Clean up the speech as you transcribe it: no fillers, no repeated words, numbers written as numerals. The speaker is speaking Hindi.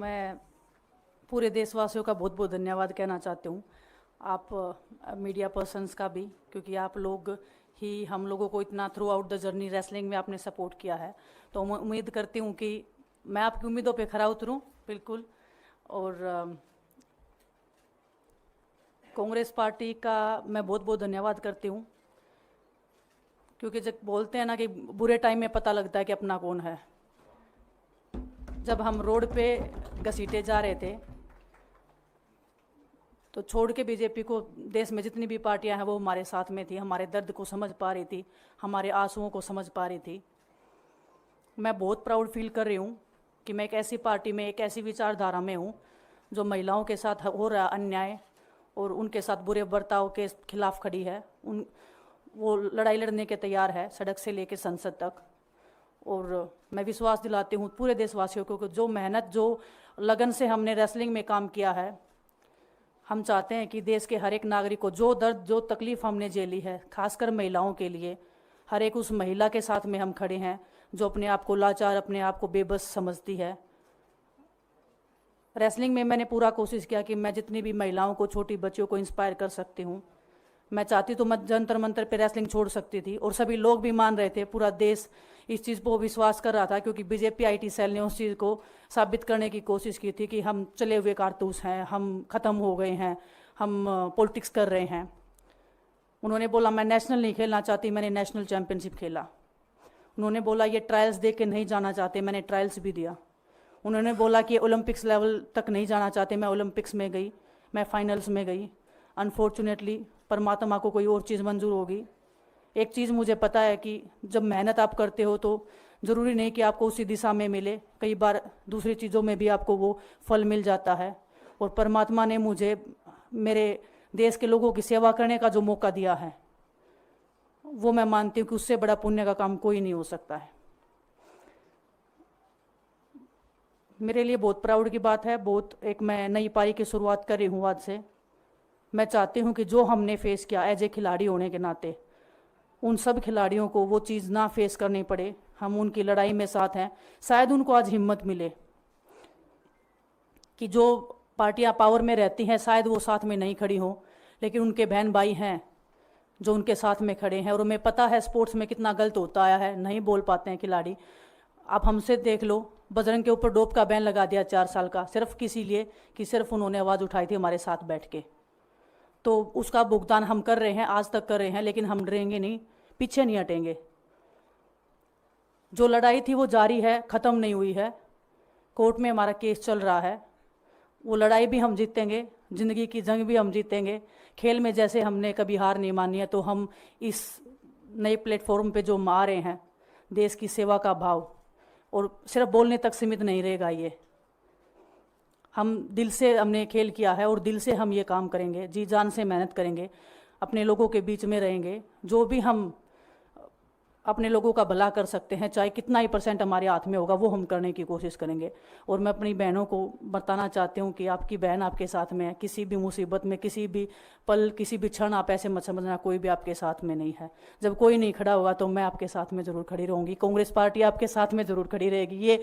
मैं पूरे देशवासियों का बहुत बहुत धन्यवाद कहना चाहती हूँ। आप मीडिया पर्सन्स का भी, क्योंकि आप लोग ही हम लोगों को इतना through out the journey wrestling में आपने सपोर्ट किया है। तो मैं उम्मीद करती हूँ कि मैं आपकी उम्मीदों पे खरा उतरूँ बिल्कुल। और कांग्रेस पार्टी का मैं बहुत बहुत धन्यवाद करती हूँ, क्योंकि जब बोलते हैं ना कि बुरे टाइम में पता लगता है कि अपना कौन है। जब हम रोड पे घसीटे जा रहे थे तो छोड़ के बीजेपी को, देश में जितनी भी पार्टियां हैं वो हमारे साथ में थी, हमारे दर्द को समझ पा रही थी, हमारे आंसुओं को समझ पा रही थी। मैं बहुत प्राउड फील कर रही हूँ कि मैं एक ऐसी पार्टी में, एक ऐसी विचारधारा में हूँ जो महिलाओं के साथ हो रहा अन्याय और उनके साथ बुरे बर्ताव के खिलाफ खड़ी है। वो लड़ाई लड़ने के तैयार है, सड़क से लेकर संसद तक। और मैं विश्वास दिलाती हूँ पूरे देशवासियों को कि जो मेहनत, जो लगन से हमने रेसलिंग में काम किया है, हम चाहते हैं कि देश के हर एक नागरिक को जो दर्द, जो तकलीफ़ हमने झेली है, खासकर महिलाओं के लिए, हर एक उस महिला के साथ में हम खड़े हैं जो अपने आप को लाचार, अपने आप को बेबस समझती है। रेसलिंग में मैंने पूरा कोशिश किया कि मैं जितनी भी महिलाओं को, छोटी बच्चियों को इंस्पायर कर सकती हूँ। मैं चाहती तो मैं जंतर मंतर पे रेसलिंग छोड़ सकती थी, और सभी लोग भी मान रहे थे, पूरा देश इस चीज़ पर विश्वास कर रहा था, क्योंकि बीजेपी आईटी सेल ने उस चीज़ को साबित करने की कोशिश की थी कि हम चले हुए कारतूस हैं, हम ख़त्म हो गए हैं, हम पॉलिटिक्स कर रहे हैं। उन्होंने बोला मैं नेशनल नहीं खेलना चाहती, मैंने नेशनल चैम्पियनशिप खेला। उन्होंने बोला ये ट्रायल्स दे के नहीं जाना चाहते, मैंने ट्रायल्स भी दिया। उन्होंने बोला कि ओलंपिक्स लेवल तक नहीं जाना चाहते, मैं ओलंपिक्स में गई, मैं फाइनल्स में गई। अनफॉर्चुनेटली परमात्मा को कोई और चीज़ मंजूर होगी। एक चीज़ मुझे पता है कि जब मेहनत आप करते हो तो ज़रूरी नहीं कि आपको उसी दिशा में मिले, कई बार दूसरी चीज़ों में भी आपको वो फल मिल जाता है। और परमात्मा ने मुझे मेरे देश के लोगों की सेवा करने का जो मौका दिया है, वो मैं मानती हूँ कि उससे बड़ा पुण्य का काम कोई नहीं हो सकता है। मेरे लिए बहुत प्राउड की बात है। बहुत एक मैं नई पारी की शुरुआत कर रही हूँ आज से। मैं चाहती हूँ कि जो हमने फेस किया एज ए खिलाड़ी होने के नाते, उन सब खिलाड़ियों को वो चीज़ ना फेस करनी पड़े। हम उनकी लड़ाई में साथ हैं। शायद उनको आज हिम्मत मिले कि जो पार्टियां पावर में रहती हैं शायद वो साथ में नहीं खड़ी हों, लेकिन उनके बहन भाई हैं जो उनके साथ में खड़े हैं। और हमें पता है स्पोर्ट्स में कितना गलत होता आया है, नहीं बोल पाते हैं खिलाड़ी। आप हमसे देख लो, बजरंग के ऊपर डोप का बैन लगा दिया 4 साल का, सिर्फ किसी लिए कि सिर्फ उन्होंने आवाज़ उठाई थी हमारे साथ बैठ के। तो उसका भुगतान हम कर रहे हैं, आज तक कर रहे हैं, लेकिन हम डरेंगे नहीं, पीछे नहीं हटेंगे। जो लड़ाई थी वो जारी है, ख़त्म नहीं हुई है। कोर्ट में हमारा केस चल रहा है, वो लड़ाई भी हम जीतेंगे, ज़िंदगी की जंग भी हम जीतेंगे। खेल में जैसे हमने कभी हार नहीं मानी है, तो हम इस नए प्लेटफॉर्म पे जो आ रहे हैं, देश की सेवा का भाव, और सिर्फ बोलने तक सीमित नहीं रहेगा ये। हम दिल से हमने खेल किया है और दिल से हम ये काम करेंगे, जी जान से मेहनत करेंगे, अपने लोगों के बीच में रहेंगे। जो भी हम अपने लोगों का भला कर सकते हैं, चाहे कितना ही % हमारे हाथ में होगा, वो हम करने की कोशिश करेंगे। और मैं अपनी बहनों को बताना चाहती हूँ कि आपकी बहन आपके साथ में है। किसी भी मुसीबत में, किसी भी पल, किसी भी क्षण आप ऐसे मत समझना कोई भी आपके साथ में नहीं है। जब कोई नहीं खड़ा होगा तो मैं आपके साथ में ज़रूर खड़ी रहूँगी, कांग्रेस पार्टी आपके साथ में ज़रूर खड़ी रहेगी। ये